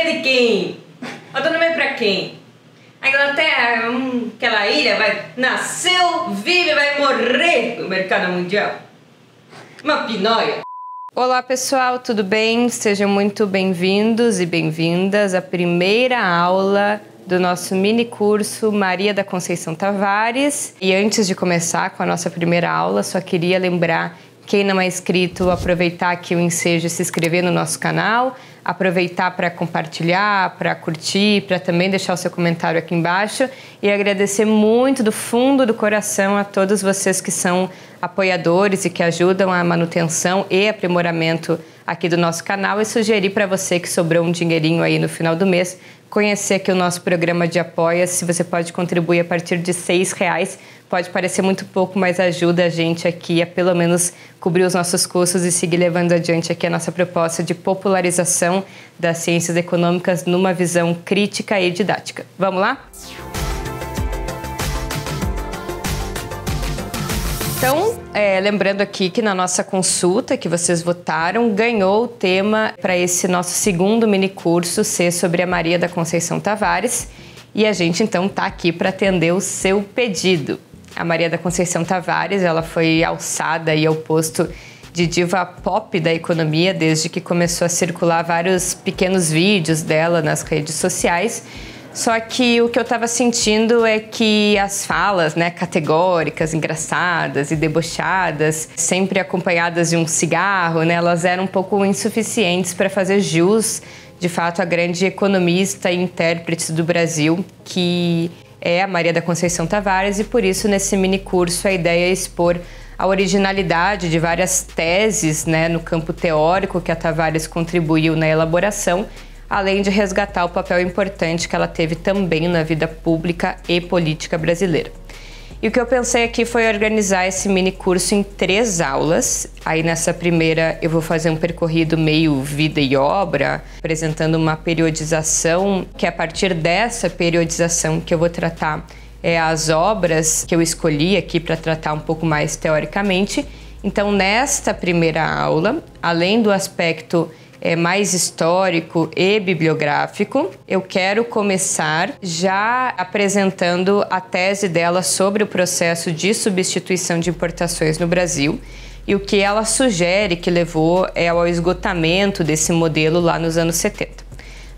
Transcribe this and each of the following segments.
autonomia de quem? Autonomia pra quem? A Inglaterra, aquela ilha, nasceu, vive, vai morrer no mercado mundial. Uma pinóia. Olá pessoal, tudo bem? Sejam muito bem-vindos e bem-vindas à primeira aula do nosso mini curso Maria da Conceição Tavares. E antes de começar com a nossa primeira aula, só queria lembrar quem não é inscrito, aproveitar aqui o ensejo e se inscrever no nosso canal, aproveitar para compartilhar, para curtir, para também deixar o seu comentário aqui embaixo e agradecer muito do fundo do coração a todos vocês que são apoiadores e que ajudam a manutenção e aprimoramento aqui do nosso canal e sugerir para você que sobrou um dinheirinho aí no final do mês, conhecer aqui o nosso programa de apoia-se. Você pode contribuir a partir de R$6. Pode parecer muito pouco, mas ajuda a gente aqui a pelo menos cobrir os nossos custos e seguir levando adiante aqui a nossa proposta de popularização das ciências econômicas numa visão crítica e didática. Vamos lá? Então, lembrando aqui que na nossa consulta que vocês votaram, ganhou o tema para esse nosso segundo minicurso ser sobre a Maria da Conceição Tavares e a gente então está aqui para atender o seu pedido. A Maria da Conceição Tavares, ela foi alçada aí ao posto de diva pop da economia desde que começou a circular vários pequenos vídeos dela nas redes sociais. Só que o que eu estava sentindo é que as falas, categóricas, engraçadas e debochadas, sempre acompanhadas de um cigarro, elas eram um pouco insuficientes para fazer jus, de fato, à grande economista e intérprete do Brasil, que é a Maria da Conceição Tavares, e por isso nesse mini curso a ideia é expor a originalidade de várias teses no campo teórico que a Tavares contribuiu na elaboração, além de resgatar o papel importante que ela teve também na vida pública e política brasileira. E o que eu pensei aqui foi organizar esse mini curso em 3 aulas. Aí nessa primeira eu vou fazer um percorrido meio vida e obra, apresentando uma periodização, que a partir dessa periodização que eu vou tratar as obras que eu escolhi aqui para tratar um pouco mais teoricamente. Então nesta primeira aula, além do aspecto mais histórico e bibliográfico, eu quero começar já apresentando a tese dela sobre o processo de substituição de importações no Brasil e o que ela sugere que levou ao esgotamento desse modelo lá nos anos 70.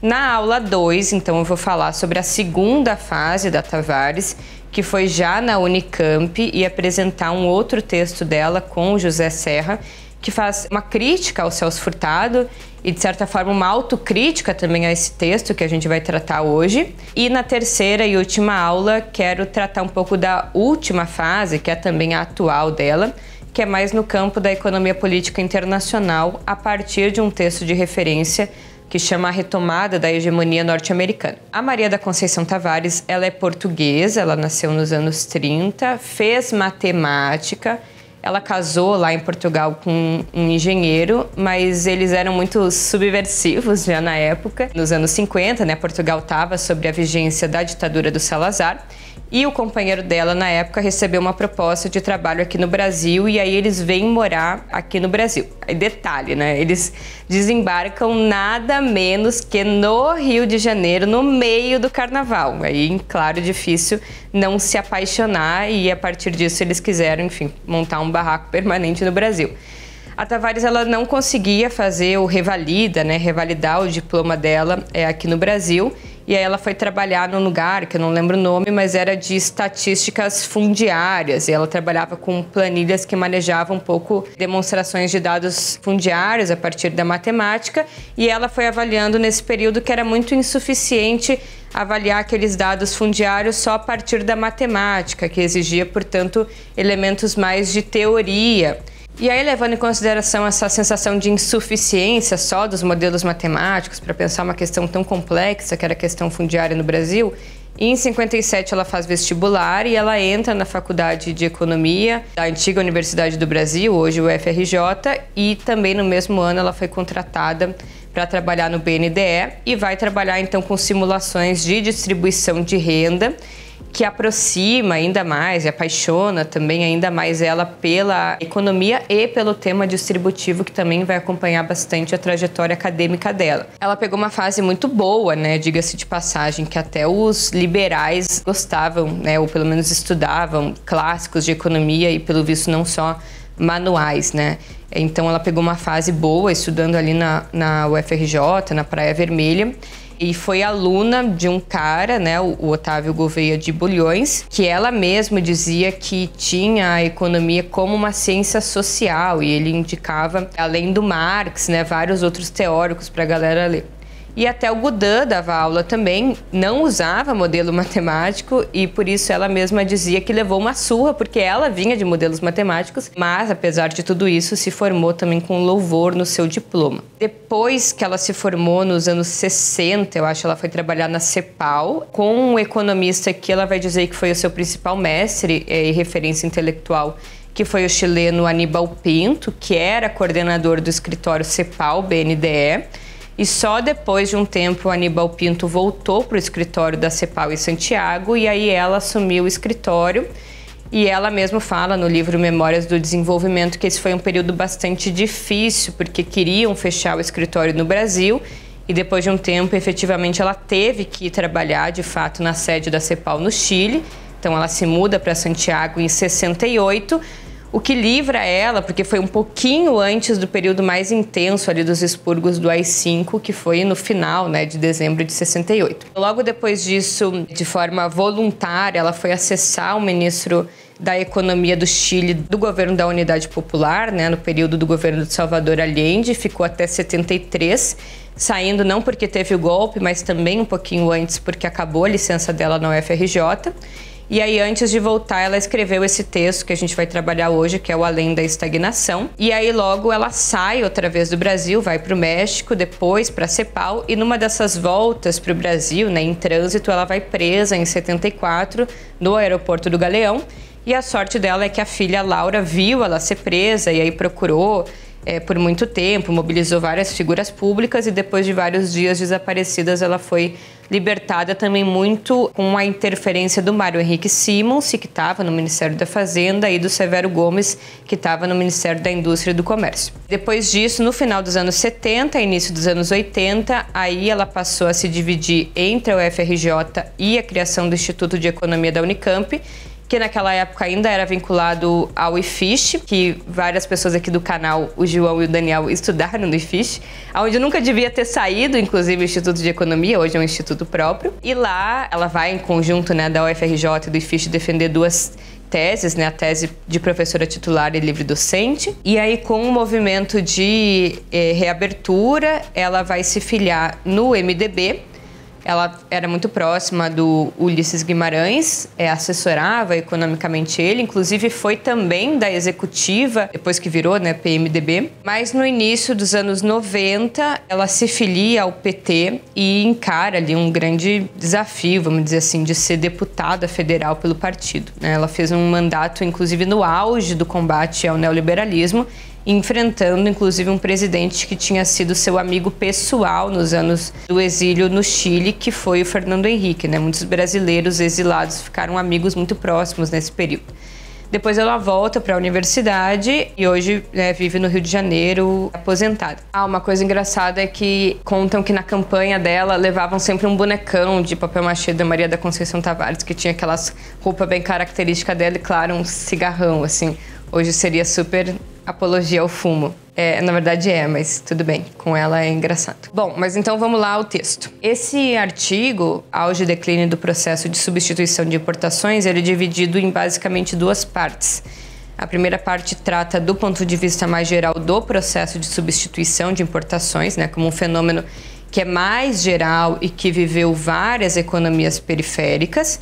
Na aula 2, então, eu vou falar sobre a segunda fase da Tavares, que foi já na Unicamp, e apresentar um outro texto dela com o José Serra, que faz uma crítica ao Celso Furtado e, de certa forma, uma autocrítica também a esse texto que a gente vai tratar hoje. E na terceira e última aula, quero tratar um pouco da última fase, que é também a atual dela, que é mais no campo da economia política internacional, a partir de um texto de referência que chama A Retomada da Hegemonia Norte-Americana. A Maria da Conceição Tavares, ela é portuguesa, ela nasceu nos anos 30, fez matemática. Ela casou lá em Portugal com um engenheiro, mas eles eram muito subversivos já na época. Nos anos 50, Portugal estava sob a vigência da ditadura do Salazar, e o companheiro dela, na época, recebeu uma proposta de trabalho aqui no Brasil, e aí eles vêm morar aqui no Brasil. Aí detalhe, eles desembarcam nada menos que no Rio de Janeiro, no meio do carnaval. Aí, claro, difícil não se apaixonar, e a partir disso eles quiseram, enfim, montar um barraco permanente no Brasil. A Tavares, ela não conseguia fazer o revalidar o diploma dela aqui no Brasil, e aí ela foi trabalhar num lugar, que eu não lembro o nome, mas era de estatísticas fundiárias, e ela trabalhava com planilhas que manejavam um pouco demonstrações de dados fundiários a partir da matemática, e ela foi avaliando nesse período que era muito insuficiente avaliar aqueles dados fundiários só a partir da matemática, que exigia, portanto, elementos mais de teoria. E aí, levando em consideração essa sensação de insuficiência só dos modelos matemáticos para pensar uma questão tão complexa que era a questão fundiária no Brasil, em 57 ela faz vestibular e ela entra na Faculdade de Economia da antiga Universidade do Brasil, hoje o UFRJ, e também no mesmo ano ela foi contratada para trabalhar no BNDE e vai trabalhar então com simulações de distribuição de renda. que aproxima ainda mais e apaixona também ainda mais ela pela economia e pelo tema distributivo, que também vai acompanhar bastante a trajetória acadêmica dela. Ela pegou uma fase muito boa, né, diga-se de passagem, que até os liberais gostavam, né, ou pelo menos estudavam clássicos de economia e, pelo visto, não só manuais, né? Então ela pegou uma fase boa estudando ali na UFRJ, na Praia Vermelha, e foi aluna de um cara, né, o Otávio Gouveia de Bulhões, que ela mesma dizia que tinha a economia como uma ciência social, e ele indicava, além do Marx, né, vários outros teóricos para a galera ler. E até o Godin dava aula também, não usava modelo matemático e por isso ela mesma dizia que levou uma surra, porque ela vinha de modelos matemáticos, mas apesar de tudo isso se formou também com louvor no seu diploma. Depois que ela se formou nos anos 60, eu acho, ela foi trabalhar na CEPAL com um economista que ela vai dizer que foi o seu principal mestre e referência intelectual, que foi o chileno Aníbal Pinto, que era coordenador do escritório CEPAL-BNDE. E só depois de um tempo, o Aníbal Pinto voltou para o escritório da CEPAL em Santiago e aí ela assumiu o escritório. E ela mesma fala no livro Memórias do Desenvolvimento que esse foi um período bastante difícil, porque queriam fechar o escritório no Brasil e depois de um tempo, efetivamente, ela teve que ir trabalhar, de fato, na sede da CEPAL no Chile. Então ela se muda para Santiago em 68, o que livra ela, porque foi um pouquinho antes do período mais intenso ali dos expurgos do AI-5, que foi no final, né, de dezembro de 68. Logo depois disso, de forma voluntária, ela foi acessar o ministro da Economia do Chile, do governo da Unidade Popular, né, no período do governo de Salvador Allende, ficou até 73, saindo não porque teve o golpe, mas também um pouquinho antes, porque acabou a licença dela na UFRJ. E aí, antes de voltar, ela escreveu esse texto que a gente vai trabalhar hoje, que é o Além da Estagnação. E aí, logo, ela sai outra vez do Brasil, vai para o México, depois para a CEPAL. E numa dessas voltas para o Brasil, né, em trânsito, ela vai presa em 74 no aeroporto do Galeão. E a sorte dela é que a filha Laura viu ela ser presa e aí procurou por muito tempo, mobilizou várias figuras públicas e depois de vários dias desaparecidas ela foi libertada também muito com a interferência do Mário Henrique Simons, que estava no Ministério da Fazenda, e do Severo Gomes, que estava no Ministério da Indústria e do Comércio. Depois disso, no final dos anos 70, início dos anos 80, aí ela passou a se dividir entre a UFRJ e a criação do Instituto de Economia da Unicamp, que naquela época ainda era vinculado ao IFISH, que várias pessoas aqui do canal, o João e o Daniel, estudaram no IFISH, onde nunca devia ter saído, inclusive, o Instituto de Economia, hoje é um instituto próprio. E lá ela vai, em conjunto, né, da UFRJ e do IFISH, defender duas teses, né, a tese de professora titular e livre docente. E aí, com o movimento de reabertura, ela vai se filiar no MDB. Ela era muito próxima do Ulisses Guimarães, assessorava economicamente ele, inclusive foi também da executiva, depois que virou, né, PMDB. Mas no início dos anos 90, ela se filia ao PT e encara ali um grande desafio, vamos dizer assim, de ser deputada federal pelo partido, né? Ela fez um mandato, inclusive, no auge do combate ao neoliberalismo, enfrentando, inclusive, um presidente que tinha sido seu amigo pessoal nos anos do exílio no Chile, que foi o Fernando Henrique, né? Muitos brasileiros exilados ficaram amigos muito próximos nesse período. Depois ela volta para a universidade e hoje, né, vive no Rio de Janeiro, aposentada. Uma coisa engraçada é que contam que na campanha dela levavam sempre um bonecão de papel machê da Maria da Conceição Tavares, que tinha aquelas roupas bem características dela e, claro, um cigarrão, assim. Hoje seria super apologia ao fumo. Na verdade mas tudo bem, com ela é engraçado. Bom, mas então vamos lá ao texto. Esse artigo, Auge e Declínio do Processo de Substituição de Importações, ele é dividido em basicamente duas partes. A primeira parte trata do ponto de vista mais geral do processo de substituição de importações, né, como um fenômeno que é mais geral e que viveu várias economias periféricas,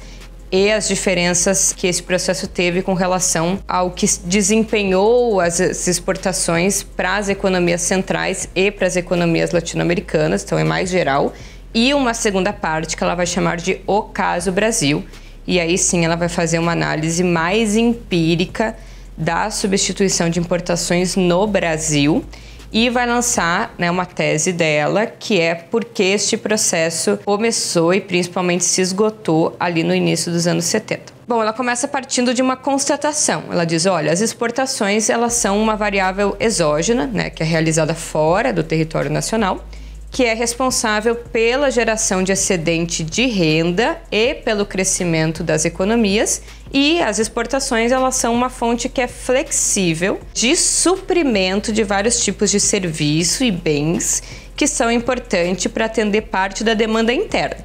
e as diferenças que esse processo teve com relação ao que desempenhou as exportações para as economias centrais e para as economias latino-americanas, então é mais geral. E uma segunda parte que ela vai chamar de O Caso Brasil, e aí sim ela vai fazer uma análise mais empírica da substituição de importações no Brasil. e vai lançar, né, uma tese dela, que é por que este processo começou e principalmente se esgotou ali no início dos anos 70. Bom, ela começa partindo de uma constatação. Ela diz, olha, as exportações elas são uma variável exógena, né, que é realizada fora do território nacional, que é responsável pela geração de excedente de renda e pelo crescimento das economias, e as exportações elas são uma fonte que é flexível de suprimento de vários tipos de serviço e bens que são importantes para atender parte da demanda interna.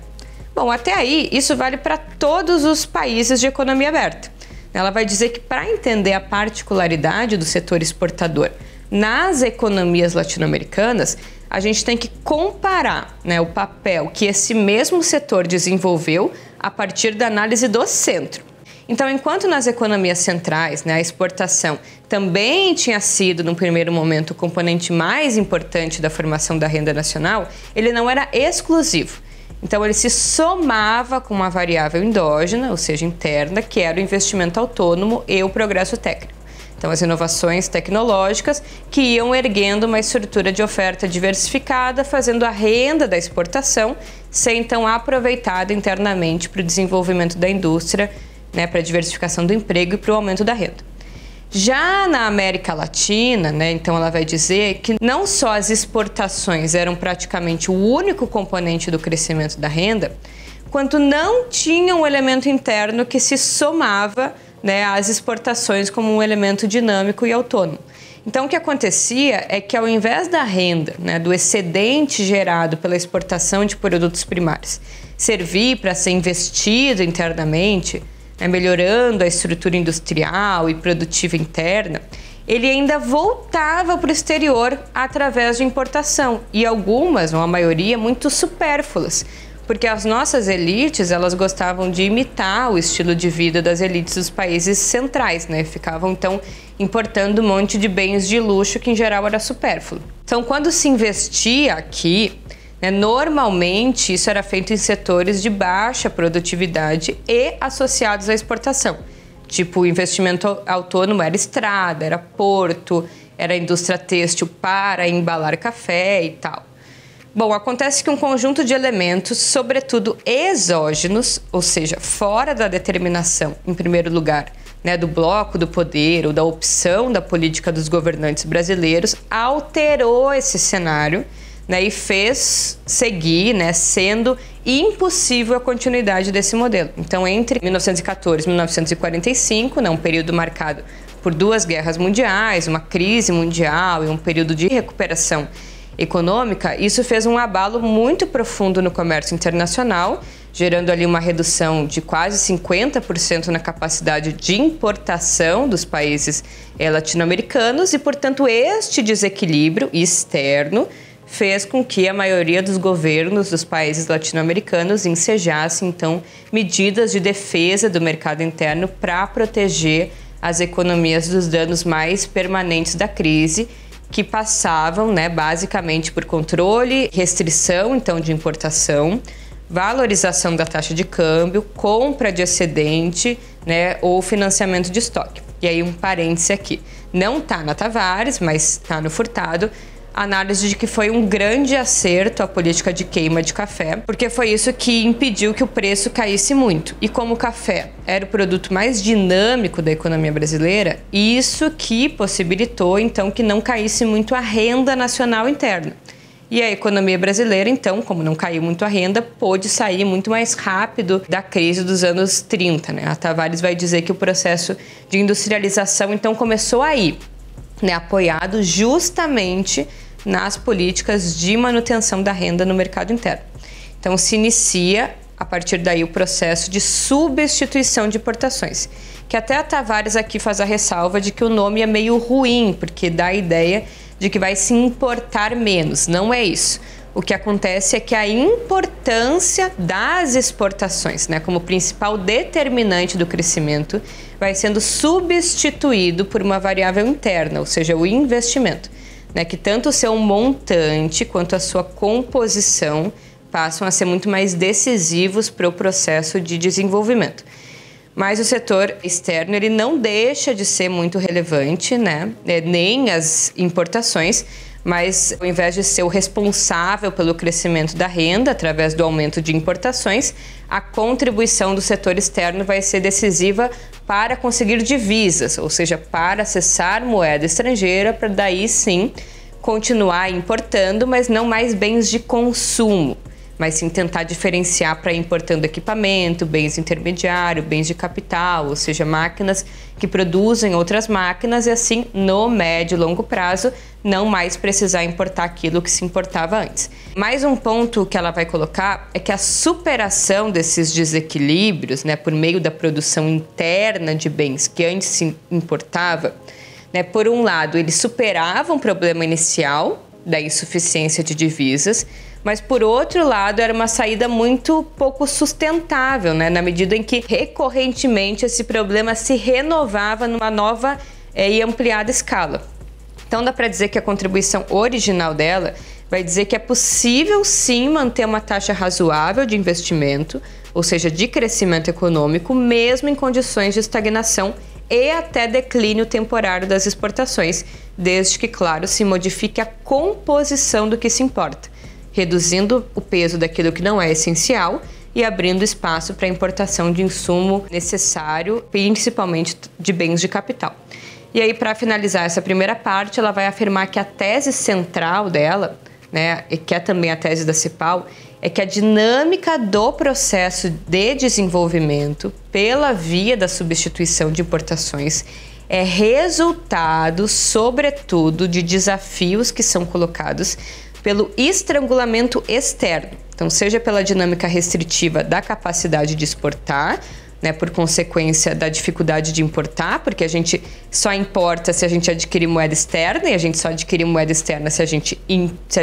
Bom, até aí isso vale para todos os países de economia aberta. Ela vai dizer que para entender a particularidade do setor exportador nas economias latino-americanas, a gente tem que comparar, né, o papel que esse mesmo setor desenvolveu a partir da análise do centro. Então, enquanto nas economias centrais, né, a exportação também tinha sido, no primeiro momento, o componente mais importante da formação da renda nacional, ele não era exclusivo. Então, ele se somava com uma variável endógena, ou seja, interna, que era o investimento autônomo e o progresso técnico. Então, as inovações tecnológicas que iam erguendo uma estrutura de oferta diversificada, fazendo a renda da exportação ser, então, aproveitada internamente para o desenvolvimento da indústria, né, para a diversificação do emprego e para o aumento da renda. Já na América Latina, né, então ela vai dizer que não só as exportações eram praticamente o único componente do crescimento da renda, quanto não tinha um elemento interno que se somava, né, às exportações como um elemento dinâmico e autônomo. Então, o que acontecia é que, ao invés da renda, né, do excedente gerado pela exportação de produtos primários, servir para ser investido internamente, né, melhorando a estrutura industrial e produtiva interna, ele ainda voltava para o exterior através de importação, e algumas, ou a maioria, muito supérfluas, porque as nossas elites, elas gostavam de imitar o estilo de vida das elites dos países centrais, né? Ficavam, então, importando um monte de bens de luxo que, em geral, era supérfluo. Então, quando se investia aqui, né, normalmente isso era feito em setores de baixa produtividade e associados à exportação. Tipo, o investimento autônomo era estrada, era porto, era indústria têxtil para embalar café e tal. Bom, acontece que um conjunto de elementos, sobretudo exógenos, ou seja, fora da determinação, em primeiro lugar, né, do bloco do poder ou da opção da política dos governantes brasileiros, alterou esse cenário, né, e fez seguir, né, sendo impossível a continuidade desse modelo. Então, entre 1914 e 1945, né, um período marcado por 2 guerras mundiais, uma crise mundial e um período de recuperação econômica, isso fez um abalo muito profundo no comércio internacional, gerando ali uma redução de quase 50% na capacidade de importação dos países latino-americanos e, portanto, este desequilíbrio externo fez com que a maioria dos governos dos países latino-americanos ensejassem, então, medidas de defesa do mercado interno para proteger as economias dos danos mais permanentes da crise, que passavam, né, basicamente por controle, restrição, então, de importação, valorização da taxa de câmbio, compra de excedente, né, ou financiamento de estoque. E aí um parêntese aqui, não está na Tavares, mas está no Furtado, análise de que foi um grande acerto a política de queima de café, porque foi isso que impediu que o preço caísse muito. E como o café era o produto mais dinâmico da economia brasileira, isso que possibilitou, então, que não caísse muito a renda nacional interna. E a economia brasileira, então, como não caiu muito a renda, pôde sair muito mais rápido da crise dos anos 30, né? A Tavares vai dizer que o processo de industrialização, então, começou aí, né, apoiado justamente nas políticas de manutenção da renda no mercado interno. Então, se inicia, a partir daí, o processo de substituição de importações, que até a Tavares aqui faz a ressalva de que o nome é meio ruim, porque dá a ideia de que vai se importar menos. Não é isso. O que acontece é que a importância das exportações, né, como principal determinante do crescimento, vai sendo substituído por uma variável interna, ou seja, o investimento, né, que tanto o seu montante quanto a sua composição passam a ser muito mais decisivos para o processo de desenvolvimento. Mas o setor externo ele não deixa de ser muito relevante, né, nem as importações, mas ao invés de ser o responsável pelo crescimento da renda através do aumento de importações, a contribuição do setor externo vai ser decisiva para conseguir divisas, ou seja, para acessar moeda estrangeira, para daí sim continuar importando, mas não mais bens de consumo, mas sim tentar diferenciar para importando equipamento, bens intermediários, bens de capital, ou seja, máquinas que produzem outras máquinas e assim, no médio e longo prazo, não mais precisar importar aquilo que se importava antes. Mais um ponto que ela vai colocar é que a superação desses desequilíbrios, por meio da produção interna de bens que antes se importava, por um lado, eles superavam o problema inicial da insuficiência de divisas, mas por outro lado era uma saída muito pouco sustentável, na medida em que recorrentemente esse problema se renovava numa nova e ampliada escala. Então dá para dizer que a contribuição original dela vai dizer que é possível sim manter uma taxa razoável de investimento, ou seja, de crescimento econômico, mesmo em condições de estagnação e até declínio temporário das exportações, desde que, claro, se modifique a composição do que se importa, reduzindo o peso daquilo que não é essencial e abrindo espaço para a importação de insumo necessário, principalmente de bens de capital. E aí, para finalizar essa primeira parte, ela vai afirmar que a tese central dela, e que é também a tese da CEPAL, é que a dinâmica do processo de desenvolvimento pela via da substituição de importações é resultado, sobretudo, de desafios que são colocados pelo estrangulamento externo. Então, seja pela dinâmica restritiva da capacidade de exportar, por consequência da dificuldade de importar, porque a gente só importa se a gente adquirir moeda externa e a gente só adquire moeda externa se a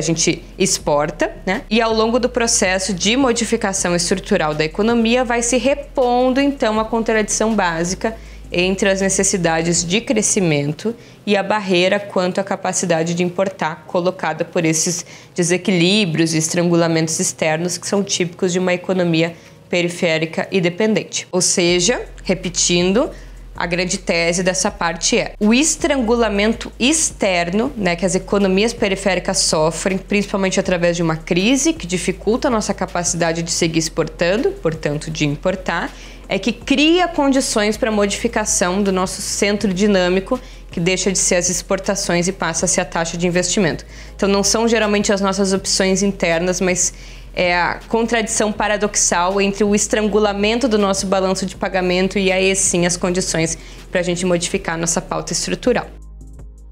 gente exporta, E ao longo do processo de modificação estrutural da economia vai se repondo, então, a contradição básica entre as necessidades de crescimento e a barreira quanto à capacidade de importar colocada por esses desequilíbrios e estrangulamentos externos que são típicos de uma economia periférica e dependente. Ou seja, repetindo, a grande tese dessa parte é o estrangulamento externo, que as economias periféricas sofrem, principalmente através de uma crise que dificulta a nossa capacidade de seguir exportando, portanto de importar, é que cria condições para a modificação do nosso centro dinâmico, que deixa de ser as exportações e passa a ser a taxa de investimento. Então não são geralmente as nossas opções internas, mas é a contradição paradoxal entre o estrangulamento do nosso balanço de pagamento e aí sim as condições para a gente modificar a nossa pauta estrutural.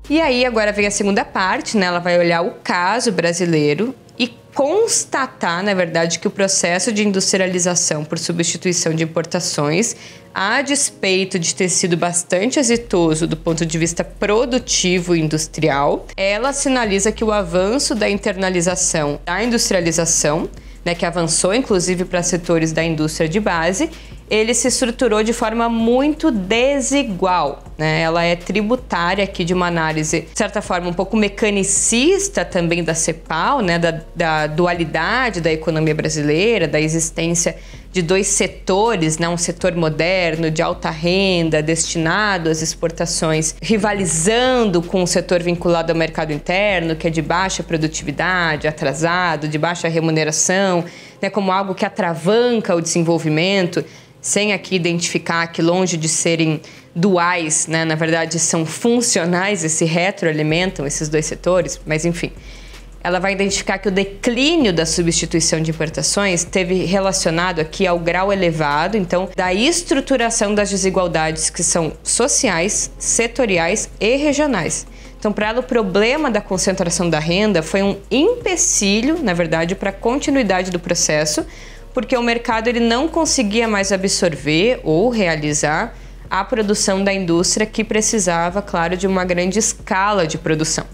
E aí agora vem a segunda parte, ela vai olhar o caso brasileiro e constatar, na verdade, que o processo de industrialização por substituição de importações, a despeito de ter sido bastante exitoso do ponto de vista produtivo e industrial, ela sinaliza que o avanço da internalização da industrialização, que avançou inclusive para setores da indústria de base, ele se estruturou de forma muito desigual, Ela é tributária aqui de uma análise, de certa forma, um pouco mecanicista também da CEPAL, da dualidade da economia brasileira, da existência de dois setores, um setor moderno de alta renda, destinado às exportações, rivalizando com o setor vinculado ao mercado interno, que é de baixa produtividade, atrasado, de baixa remuneração, como algo que atravanca o desenvolvimento, sem aqui identificar que longe de serem duais, na verdade são funcionais e se retroalimentam esses dois setores, mas enfim. Ela vai identificar que o declínio da substituição de importações teve relacionado aqui ao grau elevado, então, da estruturação das desigualdades que são sociais, setoriais e regionais. Então, para ela, o problema da concentração da renda foi um empecilho, na verdade, para a continuidade do processo, porque o mercado ele não conseguia mais absorver ou realizar a produção da indústria que precisava, claro, de uma grande escala de produção.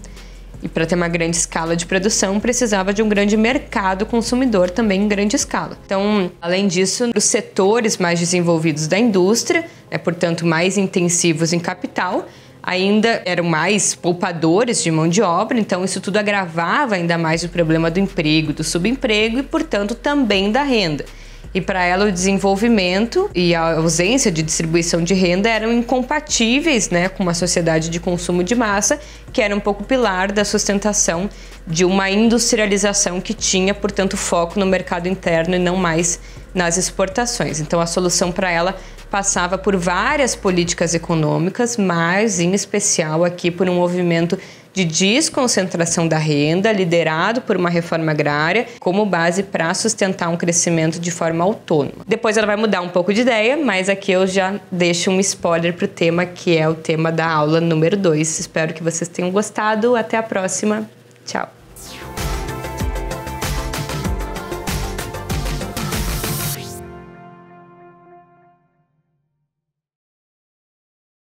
E para ter uma grande escala de produção, precisava de um grande mercado consumidor também em grande escala. Então, além disso, os setores mais desenvolvidos da indústria, portanto mais intensivos em capital, ainda eram mais poupadores de mão de obra, então isso tudo agravava ainda mais o problema do emprego, do subemprego e, portanto, também da renda. E para ela o desenvolvimento e a ausência de distribuição de renda eram incompatíveis, né, com uma sociedade de consumo de massa, que era um pouco pilar da sustentação de uma industrialização que tinha, portanto, foco no mercado interno e não mais nas exportações. Então a solução para ela passava por várias políticas econômicas, mas em especial aqui por um movimento de desconcentração da renda, liderado por uma reforma agrária, como base para sustentar um crescimento de forma autônoma. Depois ela vai mudar um pouco de ideia, mas aqui eu já deixo um spoiler para o tema, que é o tema da aula número 2. Espero que vocês tenham gostado. Até a próxima. Tchau!